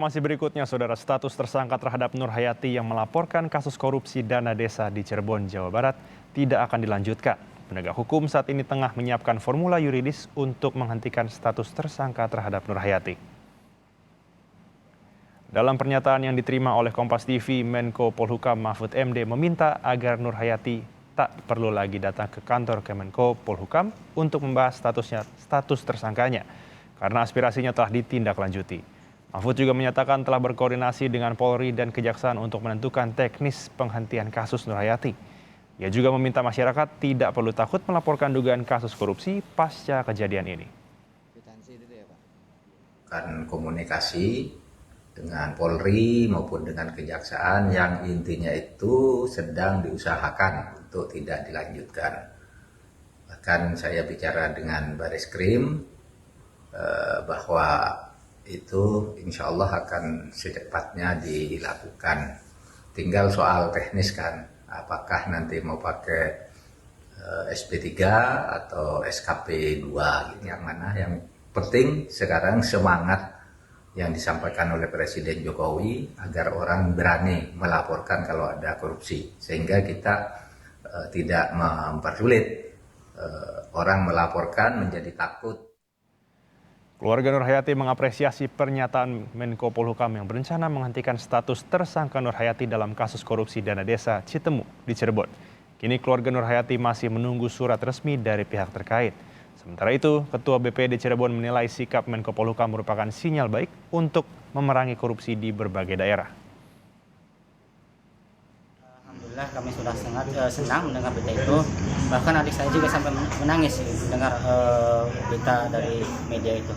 Masih berikutnya, saudara, status tersangka terhadap Nur Hayati yang melaporkan kasus korupsi dana desa di Cirebon, Jawa Barat tidak akan dilanjutkan. Penegak hukum saat ini tengah menyiapkan formula yuridis untuk menghentikan status tersangka terhadap Nur Hayati. Dalam pernyataan yang diterima oleh Kompas TV, Menko Polhukam Mahfud MD meminta agar Nur Hayati tak perlu lagi datang ke kantor Kemenko Polhukam untuk membahas status tersangkanya, karena aspirasinya telah ditindaklanjuti. Mahfud juga menyatakan telah berkoordinasi dengan Polri dan Kejaksaan untuk menentukan teknis penghentian kasus Nur Hayati. Ia juga meminta masyarakat tidak perlu takut melaporkan dugaan kasus korupsi pasca kejadian ini. Kan komunikasi dengan Polri maupun dengan Kejaksaan yang intinya itu sedang diusahakan untuk tidak dilanjutkan. Bahkan saya bicara dengan Bareskrim bahwa itu insya Allah akan secepatnya dilakukan. Tinggal soal teknis kan, apakah nanti mau pakai SP3 atau SKP2, yang mana. Yang penting sekarang semangat yang disampaikan oleh Presiden Jokowi agar orang berani melaporkan kalau ada korupsi, sehingga kita tidak mempersulit orang melaporkan menjadi takut. Keluarga Nur Hayati mengapresiasi pernyataan Menko Polhukam yang berencana menghentikan status tersangka Nur Hayati dalam kasus korupsi dana desa Citemu di Cirebon. Kini keluarga Nur Hayati masih menunggu surat resmi dari pihak terkait. Sementara itu, Ketua BPD Cirebon menilai sikap Menko Polhukam merupakan sinyal baik untuk memerangi korupsi di berbagai daerah. Alhamdulillah kami sudah sangat senang mendengar berita itu. Bahkan adik saya juga sampai menangis mendengar berita dari media itu.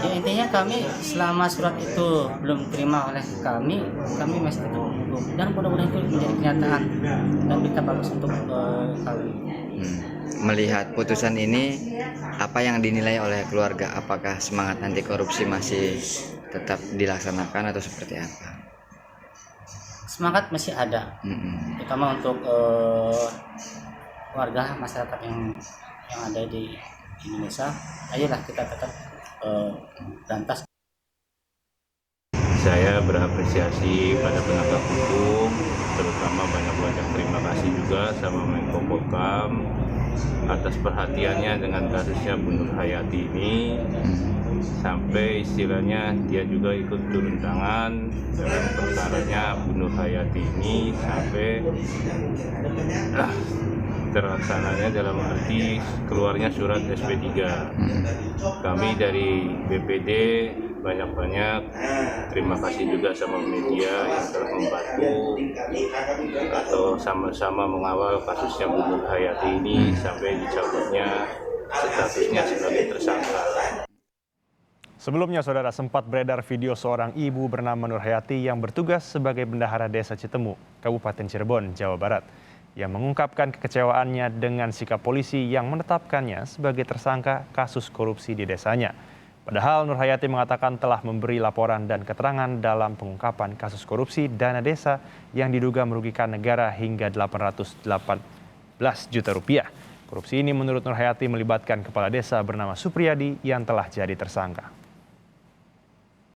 Ya, intinya kami selama surat itu belum diterima oleh kami masih tetap menunggu. Dan mudah-mudahan itu menjadi kenyataan dan berita bagus untuk kami. Melihat putusan ini, apa yang dinilai oleh keluarga? Apakah semangat anti korupsi masih tetap dilaksanakan atau seperti apa? Semangat masih ada, terutama untuk warga masyarakat yang ada di Indonesia. Ayolah kita tetap berantas. Saya berapresiasi pada penegak hukum, terutama banyak terima kasih juga sama Menko Polhukam atas perhatiannya dengan kasusnya Bu Nur Hayati ini, sampai istilahnya dia juga ikut turun tangan dalam perkaranya Bu Nur Hayati ini sampai terlaksananya dalam arti keluarnya surat SP3. Kami dari BPD banyak terima kasih juga sama media yang telah membantu atau sama-sama mengawal kasusnya Bu Nur Hayati ini sampai dicabutnya statusnya sebagai tersangka. Sebelumnya, saudara, sempat beredar video seorang ibu bernama Nur Hayati yang bertugas sebagai bendahara desa Citemu, Kabupaten Cirebon, Jawa Barat, yang mengungkapkan kekecewaannya dengan sikap polisi yang menetapkannya sebagai tersangka kasus korupsi di desanya. Padahal Nur Hayati mengatakan telah memberi laporan dan keterangan dalam pengungkapan kasus korupsi dana desa yang diduga merugikan negara hingga 818 juta rupiah. Korupsi ini menurut Nur Hayati melibatkan kepala desa bernama Supriyadi yang telah jadi tersangka.